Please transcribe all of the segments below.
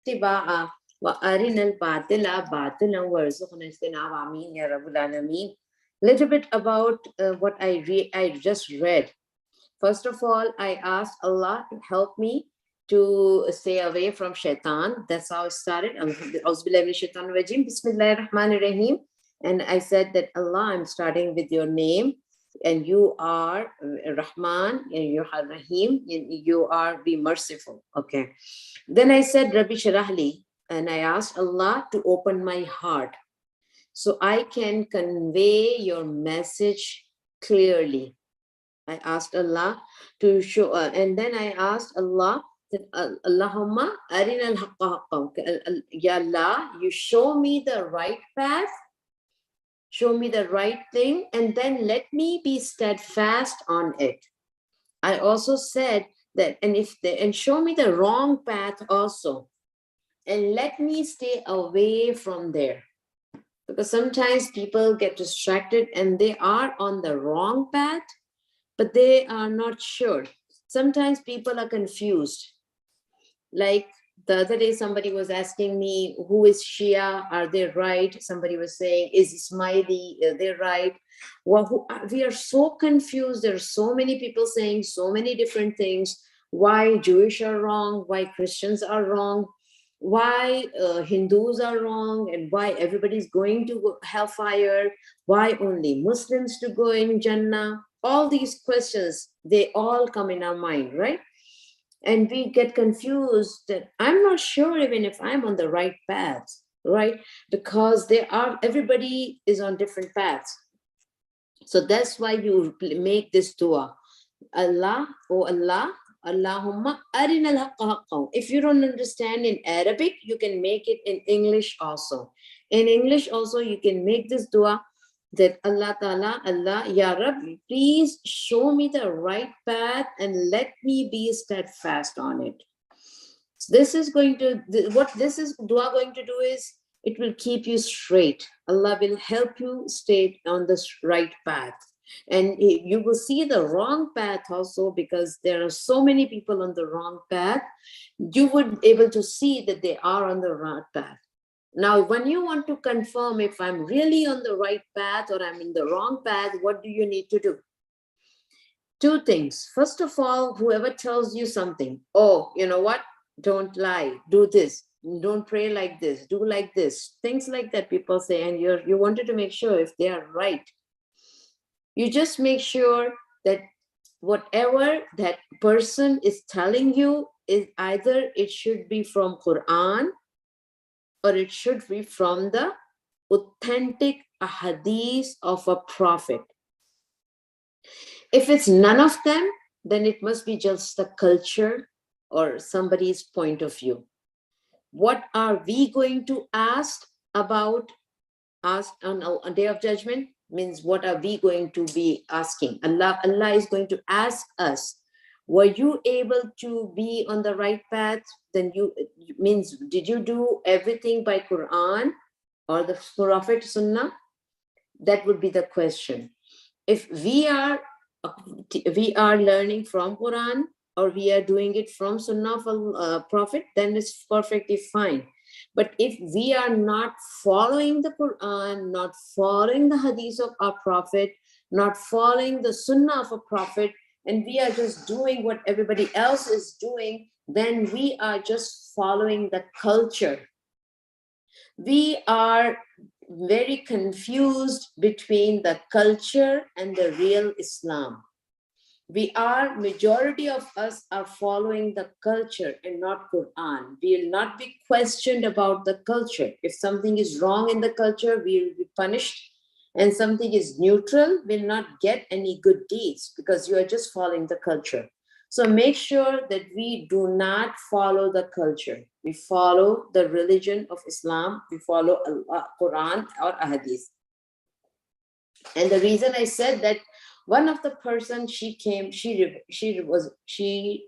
اتباعه وأرنا الباطل باطلا وارزقنا اجتنابه آمين يا رب العالمين. Little bit about what I just read. First of all, I asked Allah to help me to stay away from shaitan. That's how it started. Bismillahirrahmanirrahim. And I said that Allah, I'm starting with your name, and you are Rahman, and you are Rahim, and you are be merciful. Okay. Then I said Rabbi Sharahli, and I asked Allah to open my heart so I can convey your message clearly. I asked Allah to show, and then I asked Allah that Allahumma arina al-haqqa haqqa. Ya Allah, you show me the right path, show me the right thing, and then let me be steadfast on it. I also said that, and show me the wrong path also, and let me stay away from there. Because sometimes people get distracted and they are on the wrong path, but they are not sure. Sometimes people are confused. Like the other day, somebody was asking me, who is Shia? Are they right? Somebody was saying, is Ismaili? Are they right? Well, we are so confused. There are so many people saying so many different things. Why Jewish are wrong? Why Christians are wrong? Why Hindus are wrong? And why everybody's going to hellfire? Why only Muslims to go in Jannah? All these questions, they all come in our mind, right? And we get confused that I'm not sure even if I'm on the right path, right? Because everybody is on different paths. So that's why you make this dua. Allah, oh Allah, Allahumma arina al-haqqa haqqa. If you don't understand in Arabic, you can make it in English also. In English also, you can make this dua that Allah Ta'ala, Allah, Ya Rabbi, please show me the right path and let me be steadfast on it. So this is going to, what this is dua going to do is, it will keep you straight. Allah will help you stay on this right path. And you will see the wrong path also, because there are so many people on the wrong path. You would be able to see that they are on the right path. Now, when you want to confirm if I'm really on the right path or I'm in the wrong path, what do you need to do? Two things. First of all, whoever tells you something, oh, you know what? Don't lie, do this, don't pray like this, do like this, things like that people say, and you wanted to make sure if they are right. You just make sure that whatever that person is telling you is either it should be from Qur'an or it should be from the authentic ahadith of a prophet. If it's none of them, then it must be just a culture or somebody's point of view. What are we going to ask about us on a day of judgment? Means what are we going to be asking? Allah is going to ask us, were you able to be on the right path? Then means, did you do everything by Quran or the Prophet Sunnah? That would be the question. If we are learning from Quran or we are doing it from Sunnah of Prophet, then it's perfectly fine. But if we are not following the Quran, not following the hadith of our Prophet, not following the Sunnah of a Prophet, and we are just doing what everybody else is doing, then we are just following the culture. We are very confused between the culture and the real Islam. Majority of us are following the culture and not Quran. We will not be questioned about the culture. If something is wrong in the culture, we will be punished. And something is neutral, will not get any good deeds because you are just following the culture. So make sure that we do not follow the culture. We follow the religion of Islam. We follow Quran or Hadith. And the reason I said that, one of the person she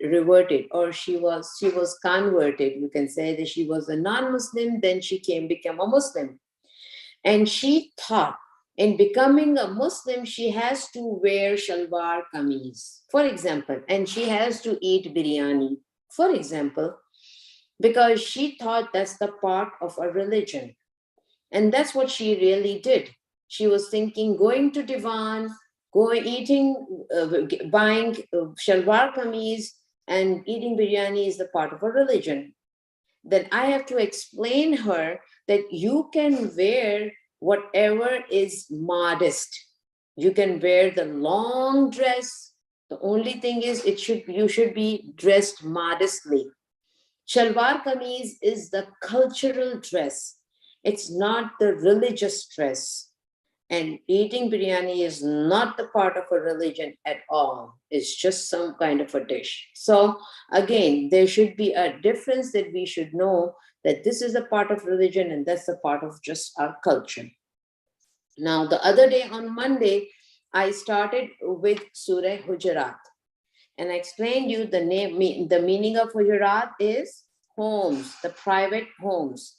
reverted, or she was converted. You can say that she was a non-Muslim, then she became a Muslim. And she thought in becoming a Muslim, she has to wear shalwar kameez, for example, and she has to eat biryani, for example. because she thought that's the part of a religion. And that's what she really did. She was thinking going to divan, going eating, buying shalwar kameez and eating biryani is the part of a religion. Then I have to explain her that you can wear whatever is modest. You can wear the long dress. The only thing is you should be dressed modestly. Shalwar kameez is the cultural dress. It's not the religious dress. And eating biryani is not the part of a religion at all. It's just some kind of a dish. So again, there should be a difference that we should know that this is a part of religion and that's a part of just our culture. Now, the other day on Monday, I started with Surah Hujarat. And I explained you the meaning of Hujarat is homes, the private homes.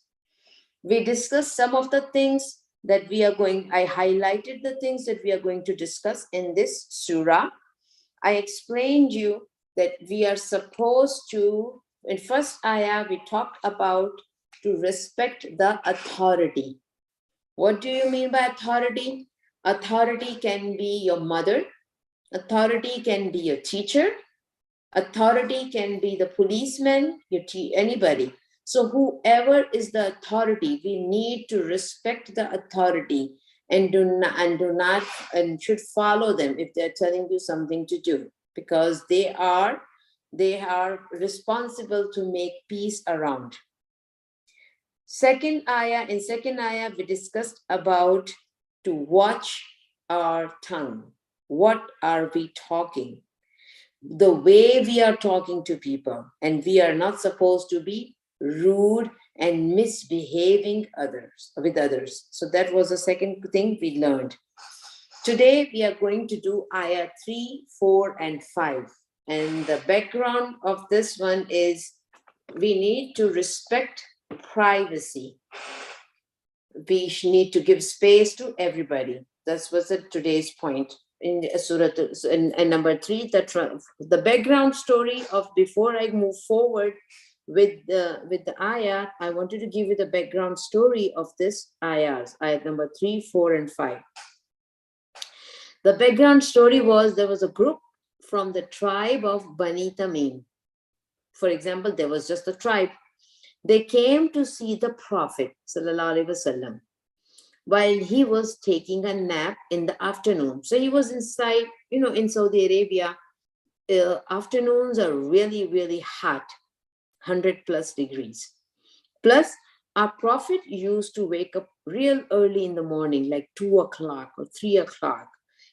We discussed some of the things that I highlighted the things that we are going to discuss in this surah. I explained you that we are supposed to, in first ayah, we talked about to respect the authority. What do you mean by authority? Authority can be your mother. Authority can be your teacher. Authority can be the policeman, anybody. So whoever is the authority, we need to respect the authority and should follow them if they're telling you something to do, because they are responsible to make peace around. In second ayah, we discussed about to watch our tongue. What are we talking? The way we are talking to people, and we are not supposed to be rude and misbehaving with others. So that was the second thing we learned. Today we are going to do ayah 3, 4, and 5. And the background of this one is we need to respect privacy. We need to give space to everybody. That was today's point. In Surah, in number 3, the background story of, before I move forward with the ayah, I wanted to give you the background story of this ayahs, ayat number 3, 4, and 5. The background story was there was a group from the tribe of Bani Tamim. For example, there was just a tribe. They came to see the Prophet sallallahu alaihi wasallam while he was taking a nap in the afternoon. So he was inside, in Saudi Arabia, afternoons are really, really hot, 100 plus degrees. Plus, our Prophet used to wake up real early in the morning, like 2 o'clock or 3 o'clock.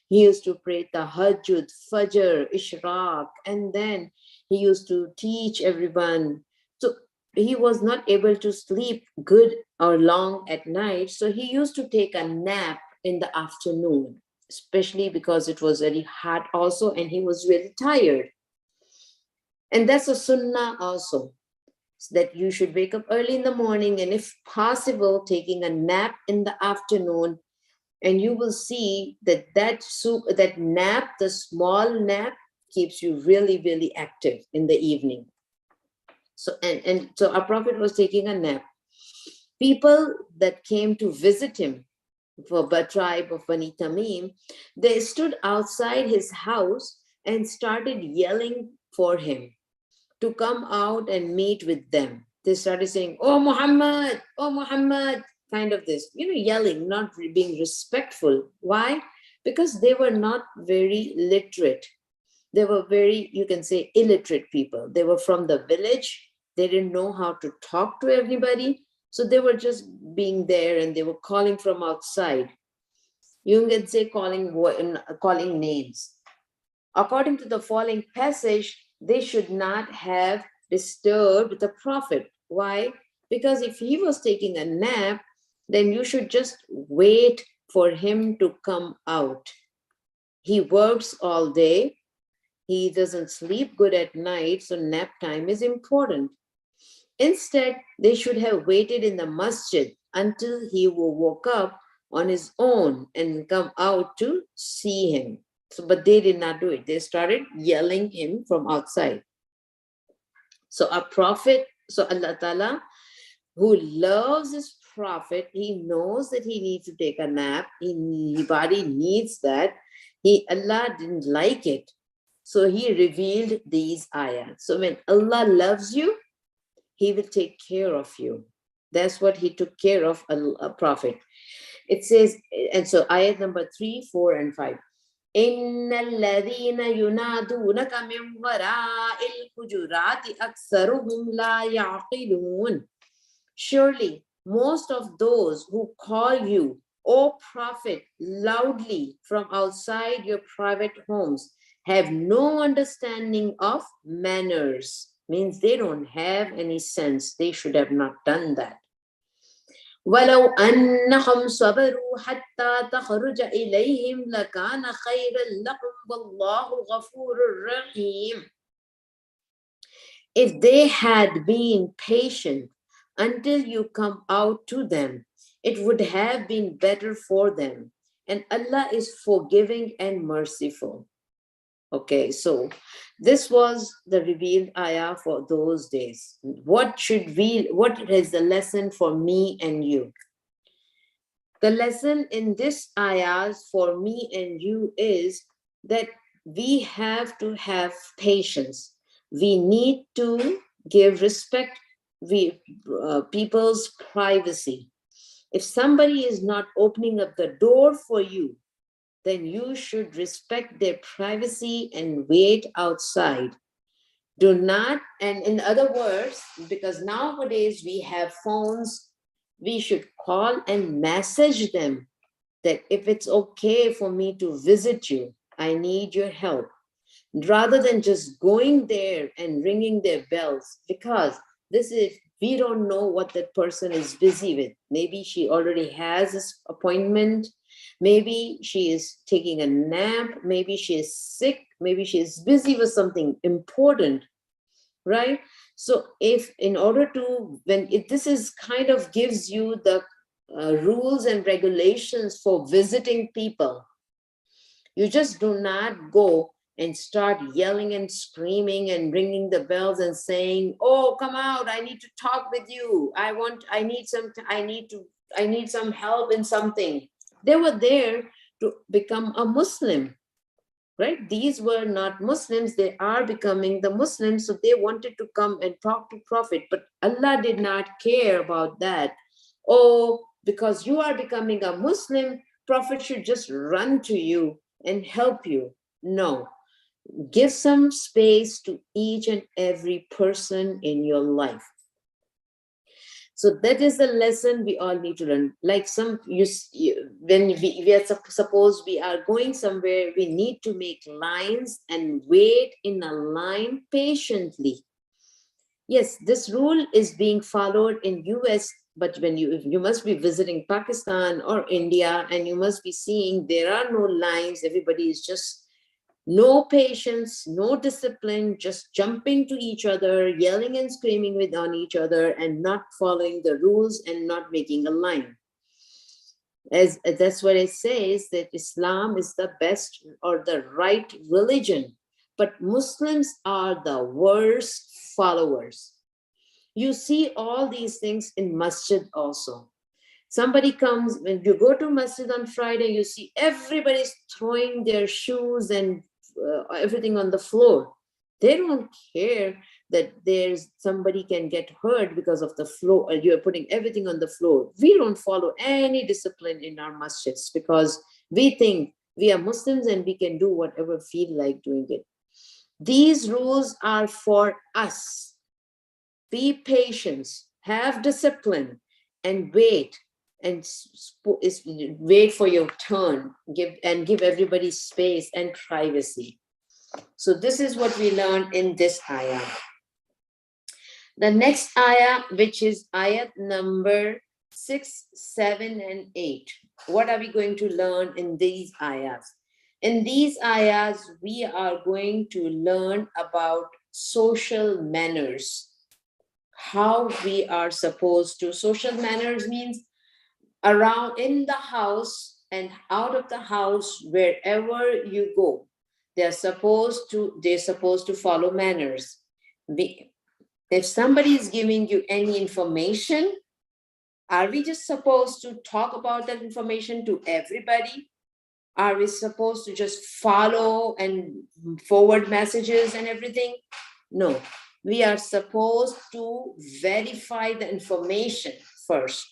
He used to pray tahajjud, fajr, ishraq, and then he used to teach everyone. So he was not able to sleep good or long at night. So he used to take a nap in the afternoon, especially because it was very hot also, and he was really tired. And that's a sunnah also, that you should wake up early in the morning, and if possible, taking a nap in the afternoon. And you will see that nap, the small nap, keeps you really, really active in the evening. So so our Prophet was taking a nap. People that came to visit him for the tribe of Bani Tamim, they stood outside his house and started yelling for him to come out and meet with them. They started saying, "Oh Muhammad, oh Muhammad," kind of this, yelling, not being respectful. Why? Because they were not very literate. They were very, you can say, illiterate people. They were from the village. They didn't know how to talk to everybody. So they were just being there, and they were calling from outside. You can say calling names. According to the following passage, they should not have disturbed the Prophet. Why? Because if he was taking a nap, then you should just wait for him to come out. He works all day. He doesn't sleep good at night, so nap time is important. Instead, they should have waited in the masjid until he woke up on his own and come out to see him. But they did not do it. They started yelling him from outside. So our Prophet So Allah Ta'ala, who loves his prophet, he knows that he needs to take a nap. His body needs that. Allah didn't like it. So he revealed these ayahs. So when Allah loves you, he will take care of you. That's what he took care of a prophet. It says, and so ayat number 3, 4, and 5. إن الذين ينادونك من وراء الحجرات أكثرهم لا يعقلون. Surely, most of those who call you, O Prophet, loudly from outside your private homes have no understanding of manners. Means they don't have any sense. They should have not done that. ولو أنهم صبروا حتى تخرج إليهم لكان خيرا لهم والله غفور رحيم. If they had been patient until you come out to them, it would have been better for them. And Allah is forgiving and merciful. Okay, so this was the revealed ayah for those days. What is the lesson for me and you? The lesson in this ayahs for me and you is that we have to have patience. We need to give respect people's privacy. If somebody is not opening up the door for you, then you should respect their privacy and wait outside. Do not, and in other words, because nowadays we have phones, we should call and message them that if it's okay for me to visit you, I need your help, rather than just going there and ringing their bells, because this is, we don't know what that person is busy with. Maybe she already has this appointment. Maybe she is taking a nap. Maybe she is sick. Maybe she is busy with something important, right? So if in order to, this is kind of gives you the rules and regulations for visiting people. You just do not go and start yelling and screaming and ringing the bells and saying, oh, come out, I need to talk with you. I need some help in something. They were there to become a Muslim, right? These were not Muslims. They are becoming the Muslims. So they wanted to come and talk to Prophet, but Allah did not care about that. Oh, because you are becoming a Muslim, Prophet should just run to you and help you. No. Give some space to each and every person in your life. So that is the lesson we all need to learn. Like when we are suppose we are going somewhere, we need to make lines and wait in a line patiently. Yes, this rule is being followed in US, but when you must be visiting Pakistan or India, and you must be seeing there are no lines. Everybody is just no patience, no discipline, just jumping to each other, yelling and screaming on each other, and not following the rules and not making a line. As that's what it says, that Islam is the best or the right religion, but Muslims are the worst followers. You see all these things in masjid also. Somebody comes, when you go to masjid on Friday, you see everybody's throwing their shoes and everything on the floor. They don't care that there's somebody can get hurt because of the floor. You're putting everything on the floor. We don't follow any discipline in our masjids because we think we are Muslims and we can do whatever we feel like doing it. These rules are for us. Be patient, have discipline, and wait. And wait for your turn. Give everybody space and privacy. So this is what we learned in this ayah. The next ayah, which is ayat number 6, 7, and 8. What are we going to learn in these ayahs? In these ayahs, we are going to learn about social manners. How we are supposed to. Social manners means around in the house and out of the house, wherever you go, they're supposed to follow manners. If somebody is giving you any information, are we just supposed to talk about that information to everybody? Are we supposed to just follow and forward messages and everything? No, we are supposed to verify the information first.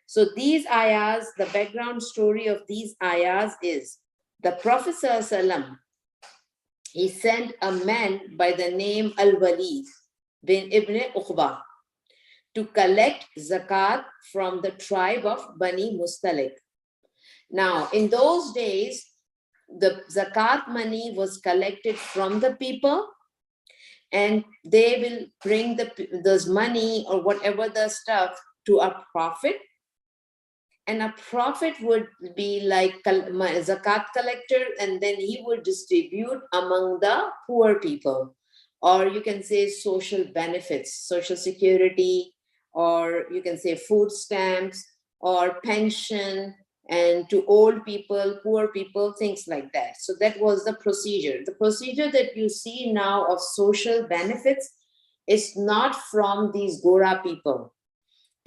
So these ayahs, the background story of these ayahs is the Prophet ﷺ, he sent a man by the name Al-Walid bin Ibn Uqba to collect zakat from the tribe of Bani Mustalik. Now, in those days, the zakat money was collected from the people, and they will bring those money or whatever the stuff to a prophet, and a prophet would be like zakat collector, and then he would distribute among the poor people, or you can say social benefits, social security, or you can say food stamps or pension, and to old people, poor people, things like that. So that was the procedure. The procedure that you see now of social benefits is not from these Gora people.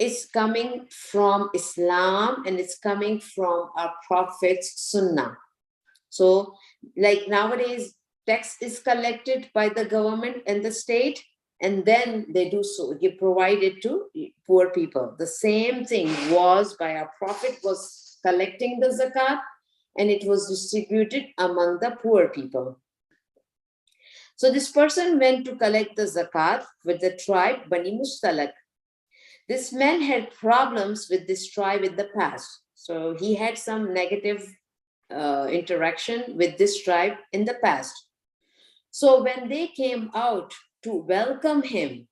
It's coming from Islam, and it's coming from our Prophet's Sunnah. So like nowadays, tax is collected by the government and the state, and then they do so, you provide it to poor people. The same thing was by our Prophet, was collecting the zakat, and it was distributed among the poor people. So this person went to collect the zakat with the tribe Bani Mustalak. This man had problems with this tribe in the past. So he had some negative interaction with this tribe in the past. So when they came out to welcome him,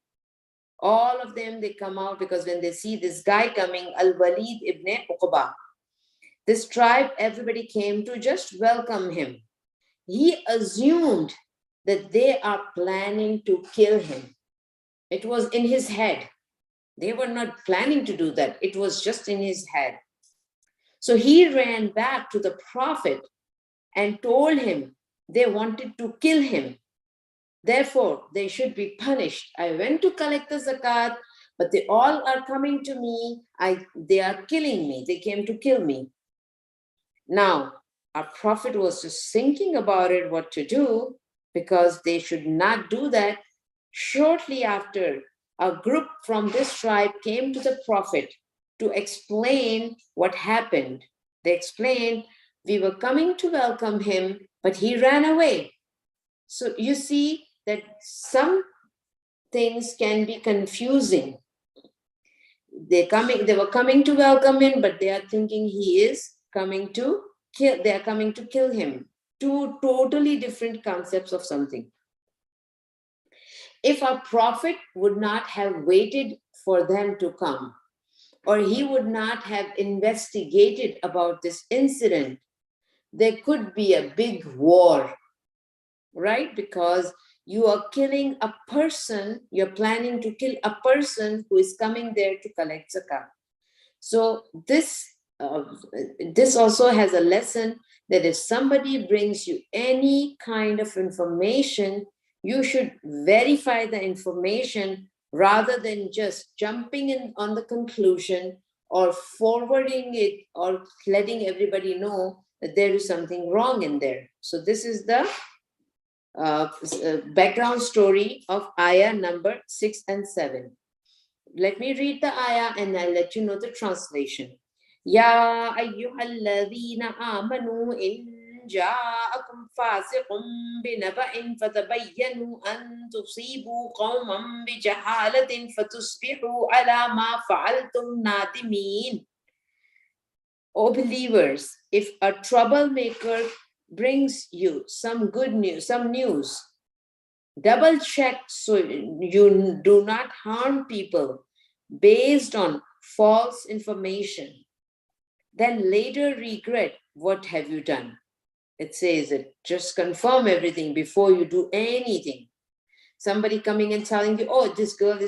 all of them, they come out because when they see this guy coming, Al-Walid ibn Uqba, this tribe, everybody came to just welcome him. He assumed that they are planning to kill him. It was in his head. They were not planning to do that. It was just in his head. So he ran back to the Prophet and told him they wanted to kill him. Therefore, they should be punished. I went to collect the zakat, but they all are coming to me. They are killing me. They came to kill me. Now, our Prophet was just thinking about it, what to do, because they should not do that. Shortly after, a group from this tribe came to the Prophet to explain what happened. They explained, we were coming to welcome him, but he ran away. So you see that some things can be confusing. They were coming to welcome him, but they are thinking he is coming to kill. They are coming to kill him. Two totally different concepts of something. If a prophet would not have waited for them to come, or he would not have investigated about this incident, there could be a big war, right? Because you are killing a person, you're planning to kill a person who is coming there to collect zakat. So this also has a lesson that if somebody brings you any kind of information, you should verify the information rather than just jumping in on the conclusion or forwarding it or letting everybody know that there is something wrong in there. So this is the background story of ayah number 6 and 7. Let me read the ayah and I'll let you know the translation. Ya ayyuhalladhina amanu in ja'akum fasiqun binaba'in fatabayyanu an tusibu qawman bijahalatin fatusbihu ala ma fa'altum nadimin. O believers, if a troublemaker brings you some good news, some news, double check so you do not harm people based on false information. Then later regret, what have you done? It says that just confirm everything before you do anything. Somebody coming and telling you, oh, this girl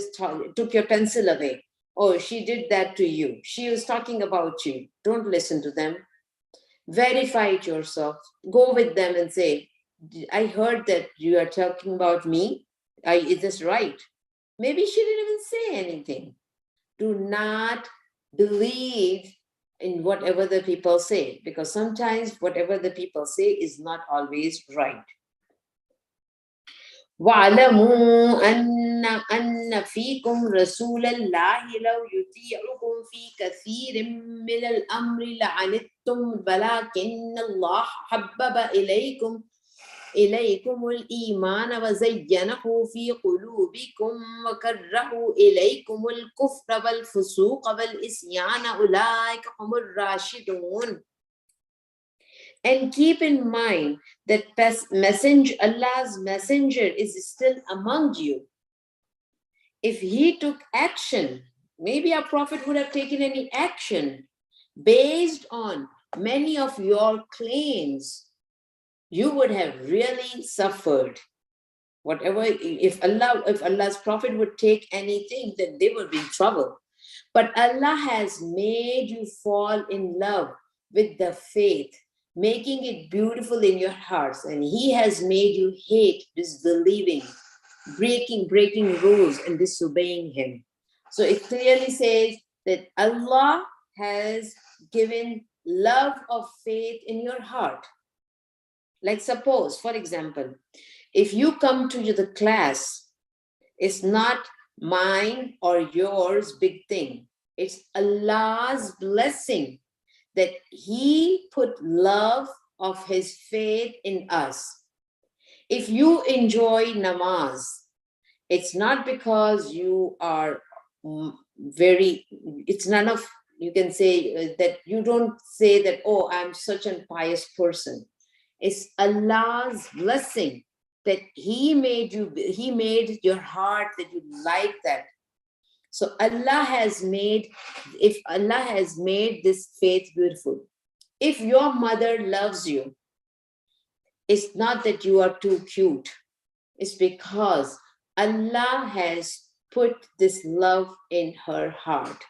took your pencil away. Oh, she did that to you. She was talking about you. Don't listen to them. Verify it yourself. Go with them and say, I heard that you are talking about me. Is this right? Maybe she didn't even say anything. Do not believe in whatever the people say, because sometimes whatever the people say is not always right. واعلموا أن فيكم رسول الله لو يطيعكم في كثير من الأمر لعنتم ولكن الله حبب إليكم الإيمان وزينه في قلوبكم وكره إليكم الكفر والفسوق والعصيان أولئك هم الراشدون. And keep in mind that Allah's messenger is still among you. If he took action, maybe our prophet would have taken any action based on many of your claims, you would have really suffered. Whatever, if Allah's prophet would take anything, then they would be in trouble. But Allah has made you fall in love with the faith, making it beautiful in your hearts, and He has made you hate disbelieving, breaking rules and disobeying Him. So it clearly says that Allah has given love of faith in your heart. Like suppose, for example, if you come to the class, it's not mine or yours big thing. It's Allah's blessing that He put love of His faith in us. If you enjoy namaz, it's not because you are it's none of, you can say that you don't say that, oh, I'm such a pious person. It's Allah's blessing that He made your heart that you like that. So Allah has made this faith beautiful. If your mother loves you, it's not that you are too cute. It's because Allah has put this love in her heart.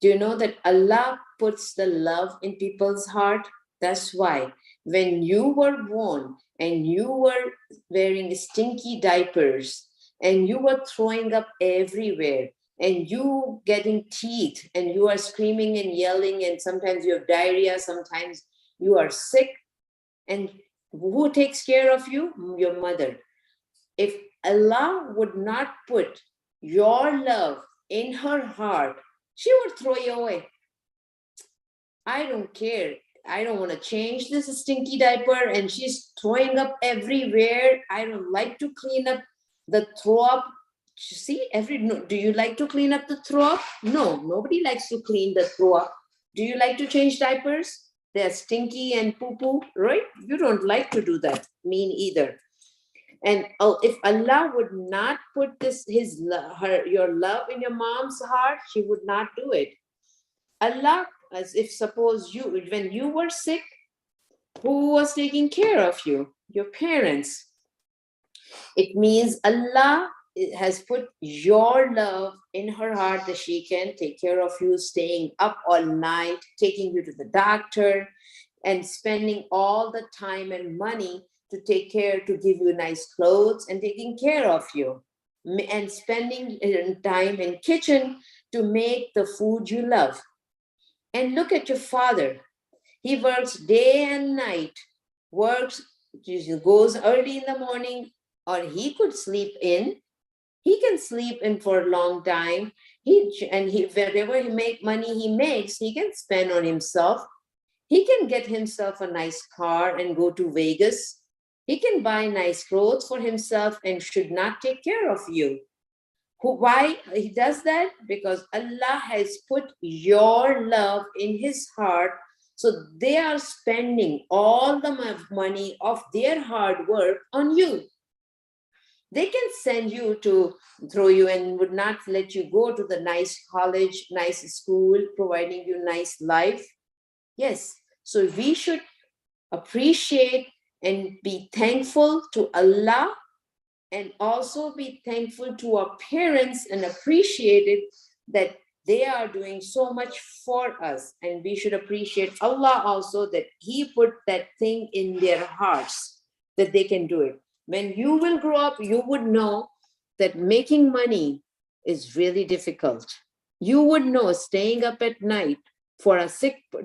Do you know that Allah puts the love in people's heart? That's why when you were born and you were wearing stinky diapers and you were throwing up everywhere and you getting teeth and you are screaming and yelling and sometimes you have diarrhea, sometimes you are sick, and who takes care of you? Your mother. If Allah would not put your love in her heart, she would throw you away. I don't care. I don't want to change this stinky diaper and she's throwing up everywhere. I don't like to clean up the throw up. See, do you like to clean up the throw up? No, nobody likes to clean the throw up. Do you like to change diapers? They're stinky and poo-poo, right? You don't like to do that. Me neither. And if Allah would not put your love in your mom's heart, she would not do it. Allah, as if suppose when you were sick, who was taking care of you? Your parents. It means Allah has put your love in her heart that she can take care of you, staying up all night, taking you to the doctor, and spending all the time and money to take care, to give you nice clothes and taking care of you, and spending time in kitchen to make the food you love. And look at your father. He works day and night, goes early in the morning, or he could sleep in. He can sleep in for a long time. Wherever he make money he makes, he can spend on himself. He can get himself a nice car and go to Vegas. He can buy nice clothes for himself and should not take care of you. Why he does that? Because Allah has put your love in his heart. So they are spending all the money of their hard work on you. They can send you to throw you and would not let you go to the nice college, nice school, providing you nice life. Yes, so we should appreciate and be thankful to Allah, and also be thankful to our parents and appreciate it that they are doing so much for us. And we should appreciate Allah also that He put that thing in their hearts that they can do it. When you will grow up, you would know that making money is really difficult. You would know staying up at night for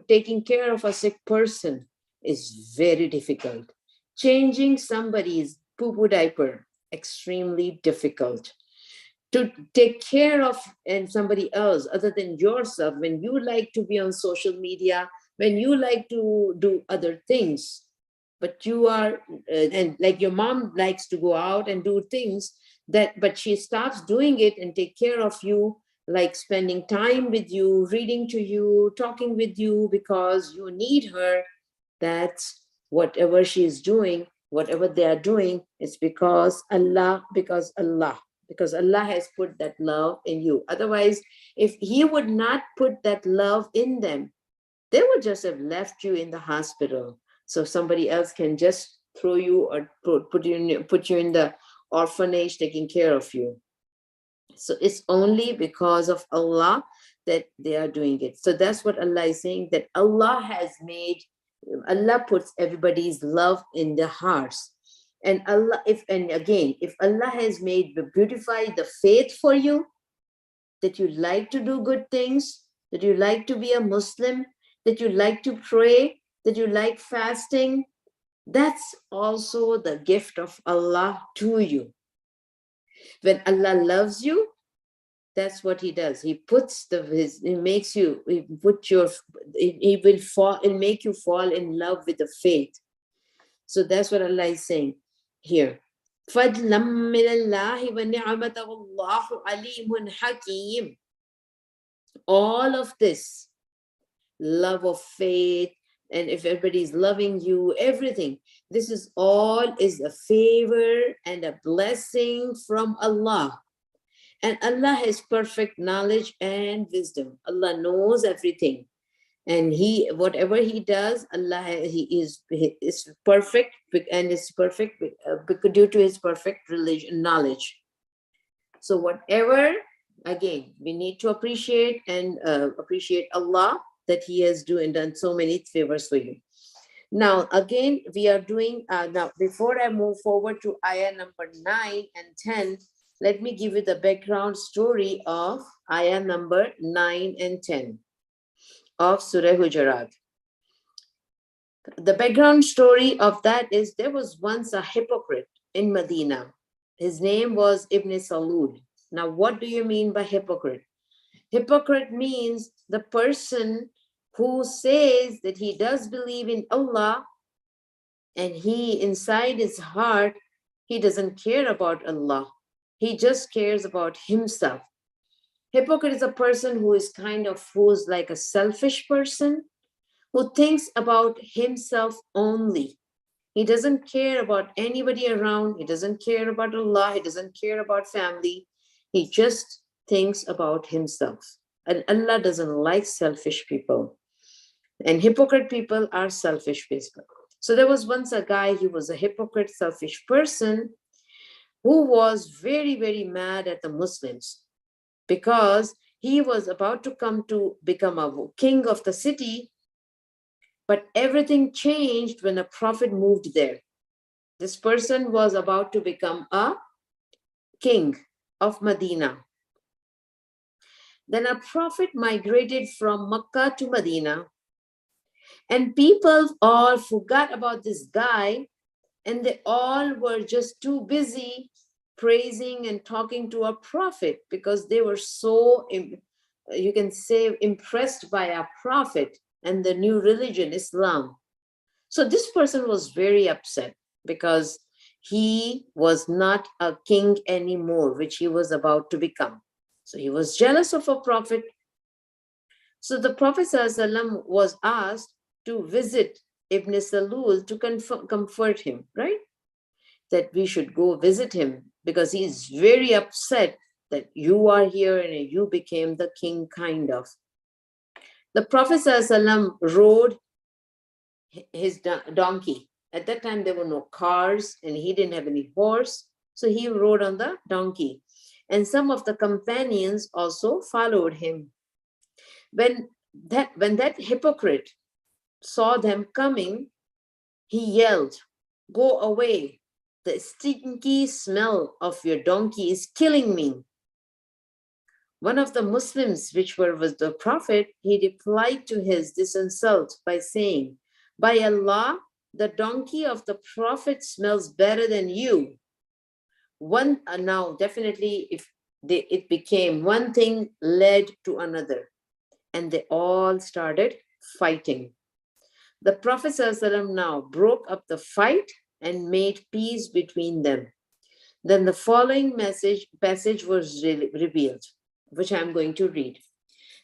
taking care of a sick person is very difficult. Changing somebody's poo-poo diaper, extremely difficult. To take care of and somebody else other than yourself, when you like to be on social media, when you like to do other things, but you are and like your mom likes to go out and do things, that but she stops doing it and take care of you, like spending time with you, reading to you, talking with you because you need her. That's whatever she is doing, whatever they are doing, it's because Allah has put that love in you. Otherwise, if He would not put that love in them, they would just have left you in the hospital. So somebody else can just throw you or put you in the orphanage taking care of you. So it's only because of Allah that they are doing it. So that's what Allah is saying, that Allah puts everybody's love in their hearts. And if Allah has beautified the faith for you, that you like to do good things, that you like to be a Muslim, that you like to pray, that you like fasting, that's also the gift of Allah to you. When Allah loves you, that's what He does. He puts He makes you, He will make you fall in love with the faith. So that's what Allah is saying here. فَضْلًا مِّنَ اللَّهِ وَنِعْمَةً وَاللَّهُ عَلِيمٌ حَكِيمٌ. All of this, love of faith, and if everybody is loving you, everything, this is a favor and a blessing from Allah. And Allah has perfect knowledge and wisdom. Allah knows everything. And whatever He does, He is perfect, and is perfect due to His perfect knowledge. So whatever, again, we need to appreciate Allah, that He has done so many favors for you. Now, again, we are doing, now before I move forward to ayah number 9 and 10, let me give you the background story of ayah number 9 and 10 of Surah Hujarat. The background story of that is, there was once a hypocrite in Medina. His name was Ibn Salul. Now, what do you mean by hypocrite? Hypocrite means the person who says that he does believe in Allah, and he, inside his heart, he doesn't care about Allah. He just cares about himself. Hypocrite is a person who's like a selfish person, who thinks about himself only. He doesn't care about anybody around. He doesn't care about Allah. He doesn't care about family. He just thinks about himself. And Allah doesn't like selfish people. And hypocrite people are selfish people. So there was once a guy, he was a hypocrite, selfish person who was very, very mad at the Muslims because he was about to come to become a king of the city, but everything changed when a prophet moved there. This person was about to become a king of Medina. Then a prophet migrated from Mecca to Medina, and people all forgot about this guy, and they all were just too busy praising and talking to a prophet because they were so, you can say, impressed by a prophet and the new religion, Islam. So this person was very upset because he was not a king anymore, which he was about to become. So he was jealous of a prophet. So the Prophet ﷺ was asked to visit Ibn Salul to comfort him, right? That we should go visit him because he is very upset that you are here and you became the king, kind of. The Prophet ﷺ rode his donkey. At that time, there were no cars and he didn't have any horse. So he rode on the donkey. And some of the companions also followed him. When that hypocrite saw them coming, he yelled, "Go away. the stinky smell of your donkey is killing me. One of the Muslims, which were with the Prophet, he replied to this insult by saying, by Allah, the donkey of the Prophet smells better than you. Now, definitely, it became one thing led to another, and they all started fighting. The Prophet ﷺ now broke up the fight and made peace between them. Then the following passage was revealed, which I'm going to read.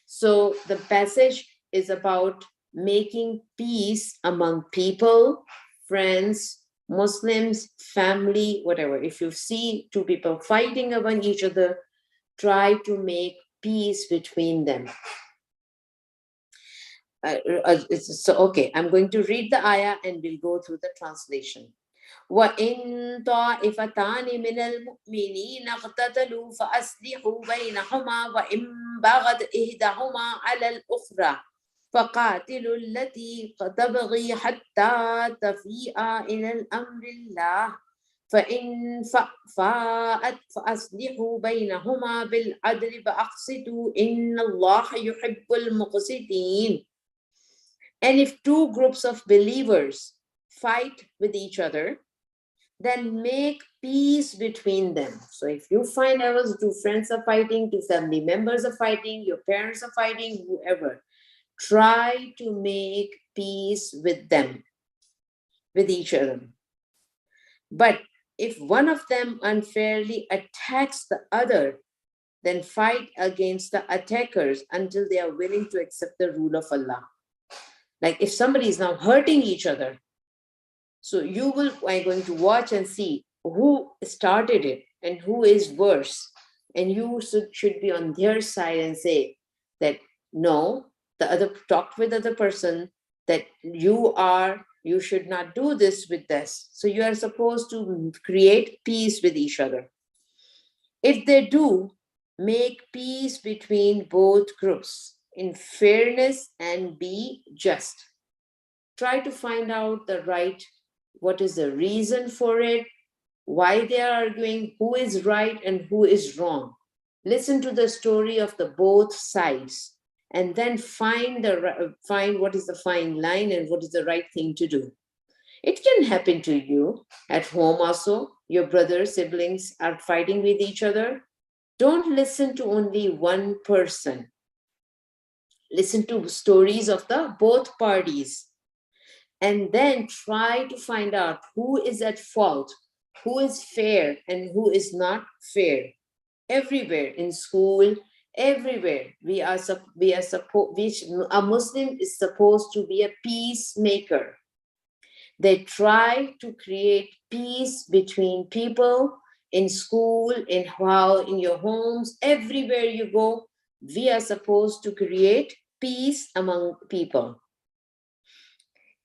So the passage is about making peace among people, friends, Muslims, family, whatever. If you see two people fighting among each other, try to make peace between them. So, okay, I'm going to read the ayah and we'll go through the translation. وَإِن طَائِفَتَانِ مِنَ الْمُؤْمِنِينَ اقْتَتَلُوا فَأَصْلِحُوا بَيْنَهُمَا وَإِن بَغَتْ إِحْدَاهُمَا عَلَى الْأُخْرَى فَقَاتِلُوا الَّتِي تَبْغِي حَتَّى تَفِيءَ إِلَى الْأَمْرِ اللَّهِ فَإِن فَاءَتْ فَأَصْلِحُوا بَيْنَهُمَا بِالْعَدْلِ وَأَقْسِطُوا إِنَّ اللَّهَ يُحِبُّ الْمُقْسِطِينَ. And if two groups of believers fight with each other, then make peace between them. So if you find out two friends are fighting, two family members are fighting, your parents are fighting, whoever, try to make peace with them, with each other. But if one of them unfairly attacks the other, then fight against the attackers until they are willing to accept the rule of Allah. Like if somebody is now hurting each other, so you are going to watch and see who started it and who is worse. And you should be on their side and say that no, talk with the other person that you should not do this with this. So you are supposed to create peace with each other. If they do, make peace between both groups in fairness and be just. Try to find out what is the reason for it, why they are arguing, who is right and who is wrong. Listen to the story of the both sides and then find what is the fine line and what is the right thing to do. It can happen to you at home also. Your brothers, siblings are fighting with each other. Don't listen to only one person. Listen to stories of the both parties. And then try to find out who is at fault, who is fair and who is not fair. Everywhere, in school, everywhere, a Muslim is supposed to be a peacemaker. They try to create peace between people in school, in your homes, everywhere you go. We are supposed to create peace among people.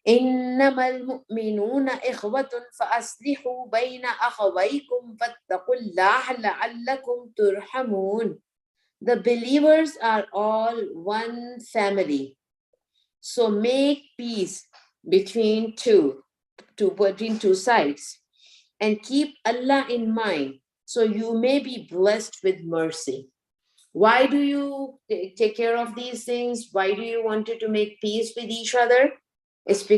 إنما المؤمنون إخوة فأصلحوا بين أخويكم فاتقوا الله لعلكم ترحمون. The believers are all one family. So make peace between two sides and keep Allah in mind so you may be blessed with mercy. Why do you take care of these things? Why do you want to make peace with each other? It's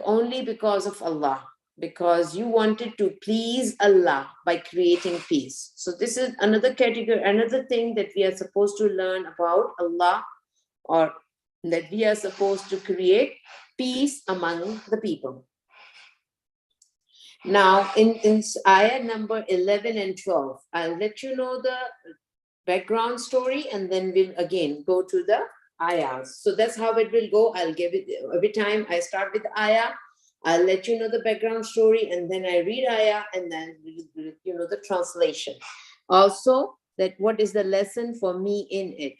only because of Allah, because you wanted to please Allah by creating peace. So this is another category, another thing that we are supposed to learn about Allah, or that we are supposed to create peace among the people. Now, in ayah number 11 and 12, I'll let you know the background story and then we'll again go to the ayahs. So that's how it will go. I'll give it every time I start with ayah. I'll let you know the background story and then I read ayah and then you know the translation. Also, that what is the lesson for me in it.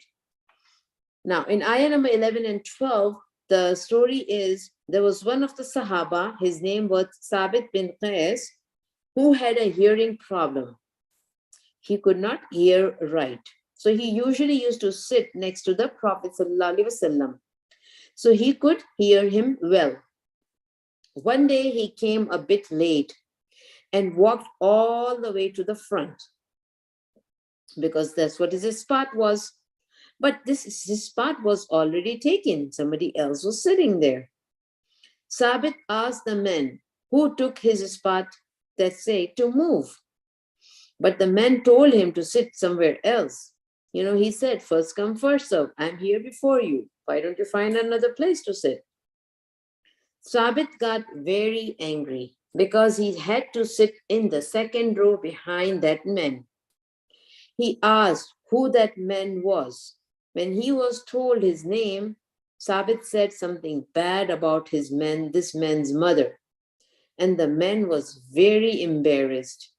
Now, in ayah number 11 and 12, the story is there was one of the Sahaba, his name was Sabit bin Qais, who had a hearing problem. He could not hear right. So he usually used to sit next to the Prophet ﷺ. So he could hear him well. One day he came a bit late and walked all the way to the front because that's what his spot was. But his spot was already taken. Somebody else was sitting there. Sabit asked the men who took his spot, that say, to move. But the men told him to sit somewhere else. He said, first come, first serve. I'm here before you. Why don't you find another place to sit? Sabit got very angry because he had to sit in the second row behind that man. He asked who that man was. When he was told his name, Sabit said something bad about this man's mother, and the man was very embarrassed.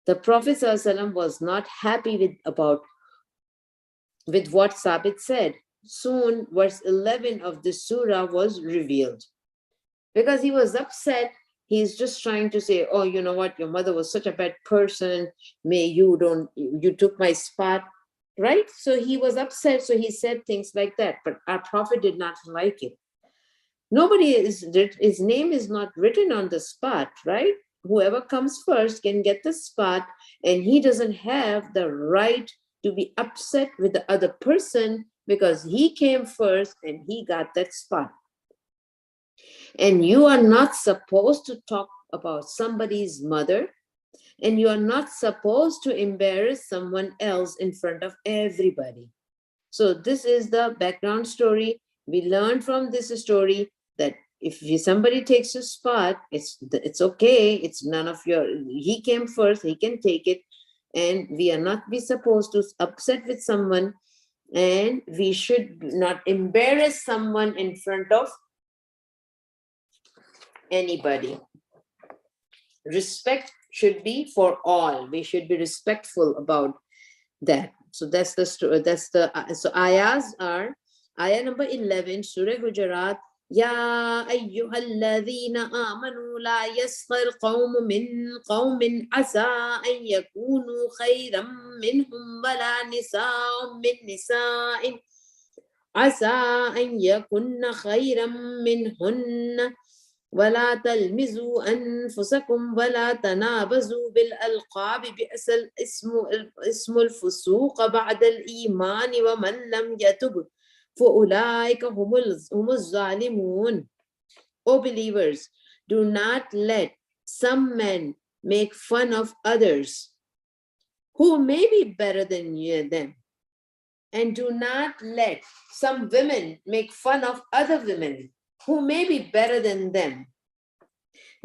The Prophet ﷺ was not happy with what Sabit said. Soon, verse 11 of this surah was revealed. Because he was upset, he's just trying to say, oh, you know what, your mother was such a bad person, you took my spot, right? So he was upset, so he said things like that, but our Prophet did not like it. His name is not written on the spot, right? Whoever comes first can get the spot, and he doesn't have the right to be upset with the other person because he came first and he got that spot. And you are not supposed to talk about somebody's mother, and you are not supposed to embarrass someone else in front of everybody. So this is the background story. We learned from this story that if somebody takes a spot, it's okay. It's none of he came first, he can take it. And we are not be supposed to upset with someone, and we should not embarrass someone in front of anybody. Respect should be for all. We should be respectful about that. So that's the story. So ayahs are ayah number 11, Surah Hujarat. Ya ayyuhalladhina amanu la yaskhar qawmun min qawmin asa an yakunu khayran minhum wala nisa'un min nisa'in asa an yakunna khayran minhunna ولا تلمزوا أنفسكم ولا تنابزوا بالألقاب بئس اسم الفسوق بعد الإيمان ومن لم يتب فأولئك هم الظالمون. O believers, do not let some men make fun of others who may be better than them, and do not let some women make fun of other women who may be better than them.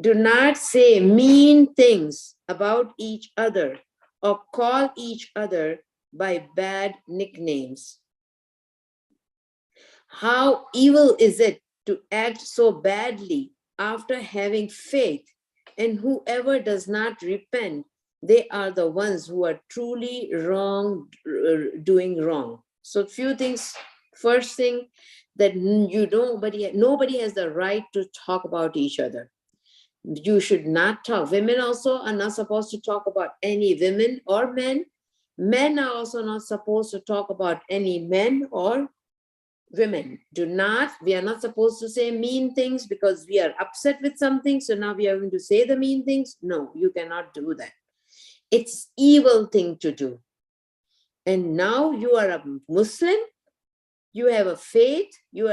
Do not say mean things about each other or call each other by bad nicknames. How evil is it to act so badly after having faith, and whoever does not repent, they are the ones who are truly wrong, doing wrong. So few things. First thing, that nobody has the right to talk about each other. You should not talk. Women also are not supposed to talk about any women or men. Men are also not supposed to talk about any men or women. We are not supposed to say mean things because we are upset with something, so now we are going to say the mean things. No, you cannot do that. It's evil thing to do. And now you are a Muslim, you have a faith, you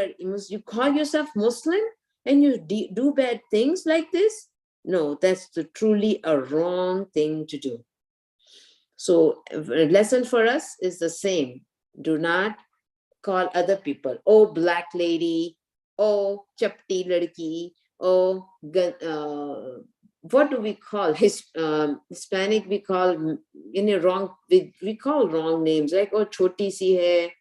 call yourself Muslim, and you do bad things like this? No, that's truly a wrong thing to do. So a lesson for us is the same. Do not call other people, oh black lady, oh chapti ladki, oh what do we call Hispanic? We call we call wrong names, like oh choti si hai,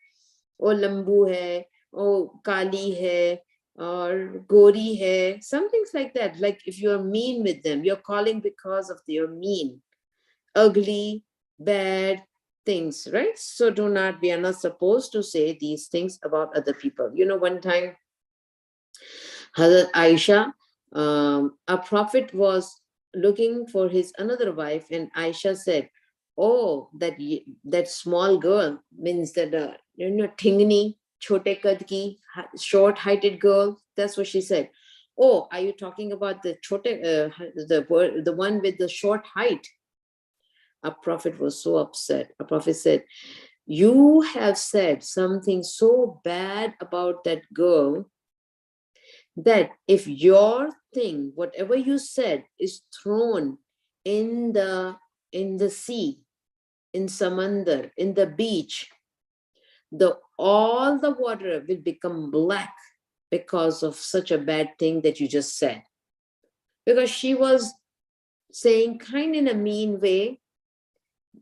oh lambu hai, oh kali hai, or gori hai, some things like that. Like if you're mean with them, you're calling because of their mean, ugly, bad things, right? So we are not supposed to say these things about other people. One time, Hazrat Aisha, a prophet was looking for his another wife, and Aisha said, oh, that small girl, means that tingni, chote kad ki, short heighted girl. That's what she said. Oh, are you talking about the the one with the short height? A prophet was so upset. A prophet said, you have said something so bad about that girl that if your thing, whatever you said, is thrown in the sea, in samandar, in the beach, all the water will become black because of such a bad thing that you just said. Because she was saying kind in a mean way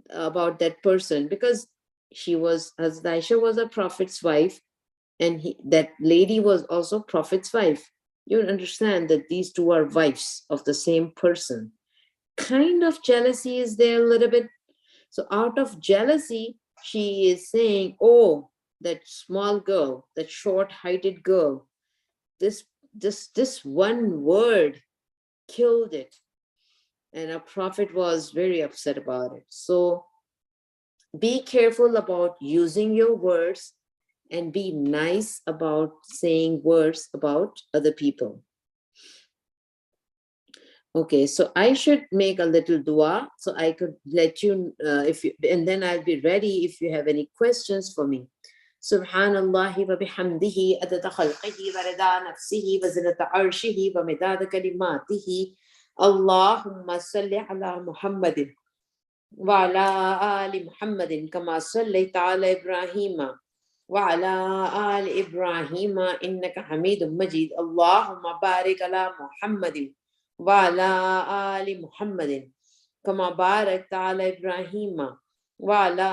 about that person, because Hazrat Aisha was a prophet's wife, and that lady was also prophet's wife. You understand that these two are wives of the same person. Kind of jealousy is there a little bit. So out of jealousy, she is saying, oh, that small girl, that short-heighted girl, this one word killed it. And a prophet was very upset about it. So be careful about using your words, and be nice about saying words about other people. Okay, so I should make a little dua so I could let you, and then I'll be ready if you have any questions for me. Subhanallah wa bihamdihi adada khalqihi wa rida nafsihi wa zinata arshihi wa midada kalimatihi. Allahumma salli ala Muhammadin wa ala ali Muhammadin kama sallaita ala Ibrahima وعلى آل إبراهيم إنك حميد مجيد اللهم بارك على محمد وعلى آل محمد كما باركت على إبراهيم وعلى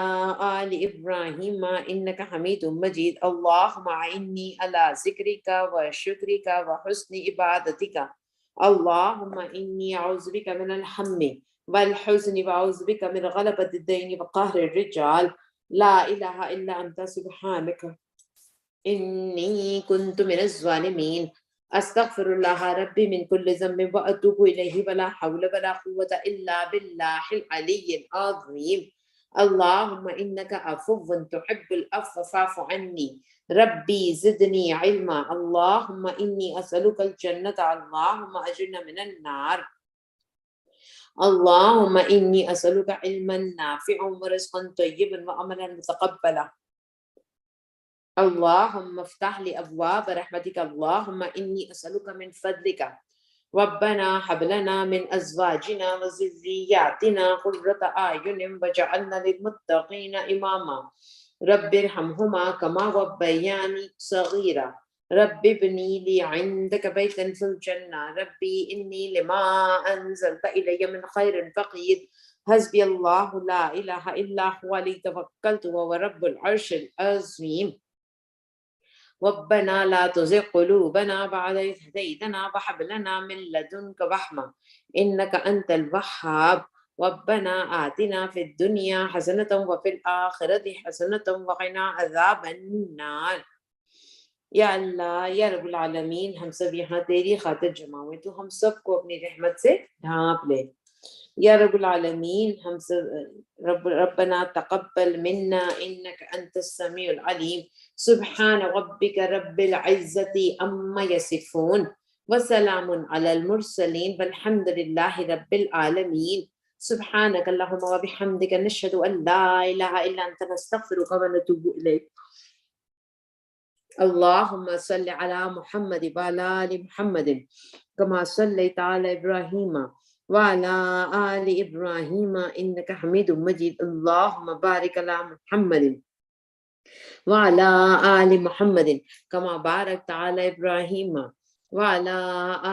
آل إبراهيم إنك حميد مجيد اللهم أعني على ذكرك وشكرك وحسن عبادتك اللهم إني أعوذ بك من الهم والحزن وأعوذ بك من غلبة الدين وقهر الرجال لا إله إلا أنت سبحانك إني كنت من الظالمين أستغفر الله ربي من كل ذنب وأتوب إليه ولا حول ولا قوة إلا بالله العلي العظيم اللهم إنك عفو تحب العفو فاعف عني ربي زدني علما اللهم إني أسألك الجنة اللهم أجرنا من النار اللهم إني أسألك علما نافعا ورزقا طيبا وعملا متقبلا اللهم افتح لي أبواب رحمتك اللهم إني أسألك من فضلك ربنا هب لنا من أزواجنا وذرياتنا قرة أعين واجعلنا للمتقين إماما رب ارحمهما كما ربياني صغيرا رب ابني لي عندك بيتا في الجنة ربي إني لما أنزلت إلي من خير فقير حسبي الله لا إله إلا هو عليه توكلت وهو رب العرش العظيم ربنا لا تزغ قلوبنا بعد إذ هديتنا وهب لنا من لدنك رحمة إنك أنت الوهاب ربنا آتنا في الدنيا حسنة وفي الآخرة حسنة وقنا عذاب النار या अल्लाह या रब्बुल आलमीन हम सब यहाँ तेरी खातिर जमा हुए तो हम सबको अपनी रहमत से ढांप ले या रब्बुल आलमीन हम सब रब्बना तक़ब्बल मिन्ना इन्नका अंतस समीउल अलीम सुब्हान रब्बिका रब्बिल इज़्ज़ति अम्मा यसिफून व सलामुन अलल मुरसलीन वल्हम्दुलिल्लाहि रब्बिल आलमीन सुब्हानक अल्लाहुम्मा व बिहम्दिका नशहदु अन ला इलाहा इल्ला अंता नस्तगफिरुका व नतूबु इलैक اللهم صل على محمد وعلى آل محمد كما صليت على إبراهيم وعلى آل إبراهيم إنك حميد مجيد اللهم بارك على محمد وعلى آل محمد كما باركت على إبراهيم وعلى آل